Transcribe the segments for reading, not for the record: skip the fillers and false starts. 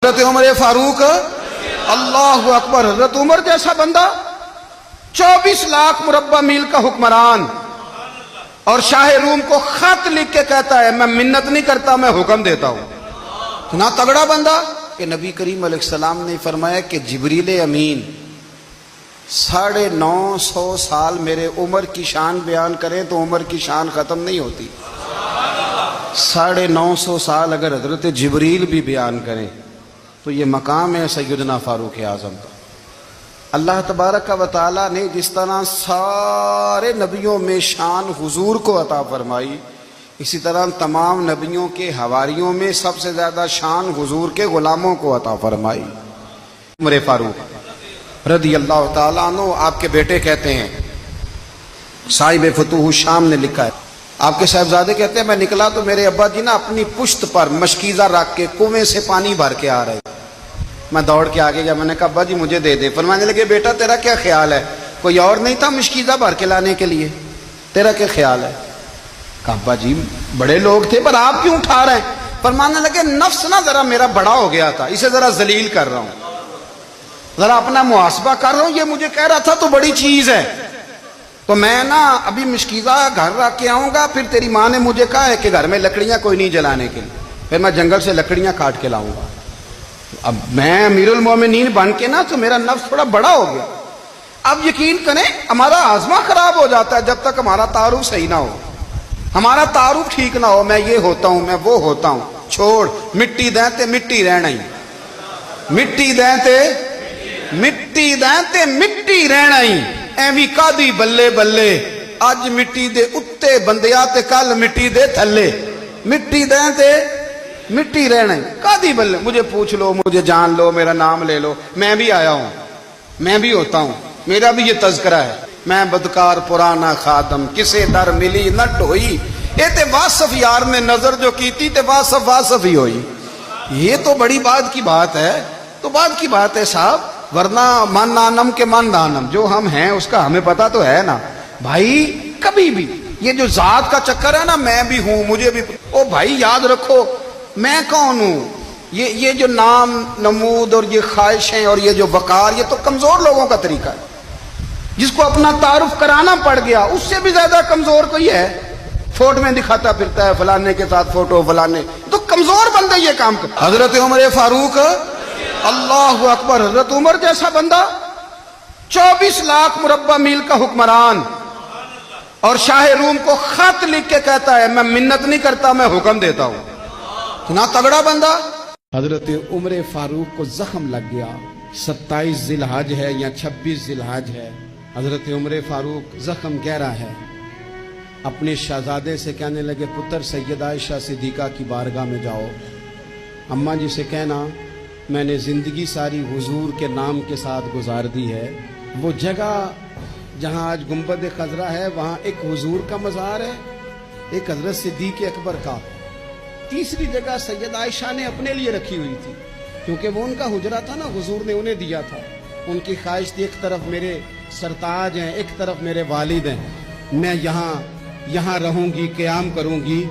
حضرت عمر فاروق اللہ اکبر. حضرت عمر جیسا بندہ 24 لاکھ مربع میل کا حکمران اور شاہ روم کو خط لکھ کے کہتا ہے میں منت نہیں کرتا میں حکم دیتا ہوں. اتنا تگڑا بندہ کہ نبی کریم علیہ السلام نے فرمایا کہ جبریل امین 950 سال میرے عمر کی شان بیان کریں تو عمر کی شان ختم نہیں ہوتی. 950 سال اگر حضرت جبریل بھی بیان کریں تو یہ مقام ہے سیدنا فاروق اعظم کا. اللہ تبارک و تعالی نے جس طرح سارے نبیوں میں شان حضور کو عطا فرمائی، اسی طرح تمام نبیوں کے حواریوں میں سب سے زیادہ شان حضور کے غلاموں کو عطا فرمائی. عمر فاروق رضی اللہ تعالیٰ عنہ آپ کے بیٹے کہتے ہیں، صاحب فتوح الشام نے لکھا ہے، آپ کے صاحبزادے کہتے ہیں میں نکلا تو میرے ابا جی نا اپنی پشت پر مشکیزہ رکھ کے کنویں سے پانی بھر کے آ رہے. میں دوڑ کے آگے گیا، میں نے کہا ابا جی مجھے دے دے. فرمانے لگے بیٹا تیرا کیا خیال ہے، کوئی اور نہیں تھا مشکیزہ بھر کے لانے کے لیے، تیرا کیا خیال ہے؟ کہا ابا جی بڑے لوگ تھے پر آپ کیوں اٹھا رہے ہیں؟ فرمانے لگے نفس نا ذرا میرا بڑا ہو گیا تھا، اسے ذرا ذلیل کر رہا ہوں، ذرا اپنا محاسبہ کر رہا ہوں. یہ مجھے کہہ رہا تھا تو بڑی چیز ہے، تو میں نا ابھی مشکیزہ گھر رکھ کے آؤں گا، پھر تیری ماں نے مجھے کہا ہے کہ گھر میں لکڑیاں کوئی نہیں جلانے کے لیے، پھر میں جنگل سے لکڑیاں کاٹ کے لاؤں گا. اب میں امیر المومنین بن کے نا تو میرا نفس تھوڑا بڑا ہو گیا. اب یقین کریں ہمارا آزما خراب ہو جاتا ہے جب تک ہمارا تعارف صحیح نہ ہو، ہمارا تعارف ٹھیک نہ ہو. میں یہ ہوتا ہوں میں وہ ہوتا ہوں، چھوڑ مٹی دیں تے مٹی رہنا ہی، مٹی دیں تے مٹی دیں تے مٹی رہنا ہی. ایویں کادی بلے بلے اج مٹی دے اتے بندیا تے کل مٹی دے تھلے، مٹی دیں تے مٹی رہنا ہی کادی بلے. مجھے پوچھ لو، مجھے جان لو، میرا نام لے لو، میں بھی آیا ہوں، میں بھی ہوتا ہوں، میرا بھی یہ تذکرہ ہے. میں بدکار پرانا خادم کسے در ملی نہ ڈھوئی، اے تے واصف یار نے نظر جو کی تھی تے واصف واصف ہی ہوئی. یہ تو بڑی بات کی بات ہے، تو بات کی بات ہے صاحب، ورنہ من نانم کے من دانم، جو ہم ہیں اس کا ہمیں پتا تو ہے نا بھائی. کبھی بھی یہ جو ذات کا چکر ہے نا میں بھی ہوں مجھے بھی، او بھائی یاد رکھو میں کون ہوں. یہ جو نام نمود اور یہ خواہشیں اور یہ جو وقار، یہ تو کمزور لوگوں کا طریقہ ہے. جس کو اپنا تعارف کرانا پڑ گیا اس سے بھی زیادہ کمزور کوئی ہے. فوٹو میں دکھاتا پھرتا ہے فلانے کے ساتھ فوٹو، فلانے تو کمزور بندہ یہ کام کرتا. حضرت عمر فاروق اللہ اکبر. حضرت عمر جیسا بندہ 24 لاکھ مربع میل کا حکمران اور شاہ روم کو خط لکھ کے کہتا ہے میں منت نہیں کرتا میں حکم دیتا ہوں. اتنا تگڑا بندہ. حضرت عمر فاروق کو زخم لگ گیا. 27 ذی الحج ہے یا 26 ذی الحج ہے. حضرت عمر فاروق زخم گہرا ہے. اپنے شہزادے سے کہنے لگے پتر سیدہ عائشہ صدیقہ کی بارگاہ میں جاؤ، اماں جی سے کہنا میں نے زندگی ساری حضور کے نام کے ساتھ گزار دی ہے. وہ جگہ جہاں آج گنبد خضرا ہے وہاں ایک حضور کا مزار ہے، ایک حضرت صدیق اکبر کا. تیسری جگہ سیدہ عائشہ نے اپنے لیے رکھی ہوئی تھی کیونکہ وہ ان کا حجرہ تھا نا، حضور نے انہیں دیا تھا. ان کی خواہش تھی ایک طرف میرے سرتاج ہیں ایک طرف میرے والد ہیں، میں یہاں رہوں گی قیام کروں گی.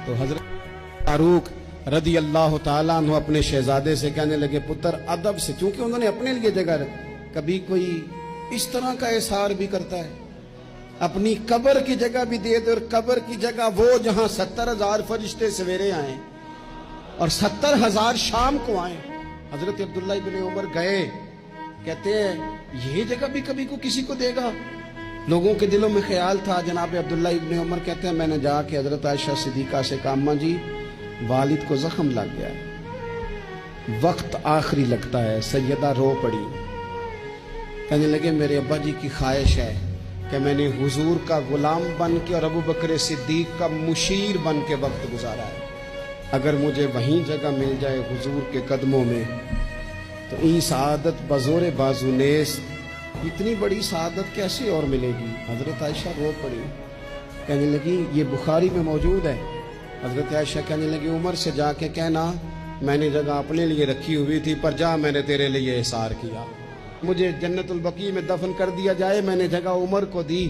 تو حضرت فاروق رضی اللہ تعالیٰ عنہ اپنے شہزادے سے کہنے لگے پتر ادب سے، چونکہ انہوں نے اپنے لیے جگہ رکھی. کبھی کوئی اس طرح کا اظہار بھی کرتا ہے، اپنی قبر کی جگہ بھی دے دے، اور قبر کی جگہ وہ جہاں 70,000 فرشتے سویرے آئیں اور 70,000 شام کو آئیں. حضرت عبداللہ ابن عمر گئے، کہتے ہیں یہ جگہ بھی کبھی کو کسی کو دے گا. لوگوں کے دلوں میں خیال تھا. جناب عبداللہ ابن عمر کہتے ہیں میں نے جا کے حضرت عائشہ صدیقہ سے کہا اماں جی والد کو زخم لگ گیا ہے، وقت آخری لگتا ہے. سیدہ رو پڑی، کہنے لگے میرے ابا جی کی خواہش ہے کہ میں نے حضور کا غلام بن کے اور ابو بکر صدیق کا مشیر بن کے وقت گزارا ہے. اگر مجھے وہیں جگہ مل جائے حضور کے قدموں میں تو این سعادت بزور بازو نیست، اتنی بڑی سعادت کیسے اور ملے گی. حضرت عائشہ رو پڑی، کہنے لگی یہ بخاری میں موجود ہے. حضرت عائشہ کہنے لگی عمر سے جا کے کہنا میں نے جگہ اپنے لیے رکھی ہوئی تھی پر جا میں نے تیرے لیے احسار کیا، مجھے جنت البقیع میں دفن کر دیا جائے، میں نے جگہ عمر کو دی.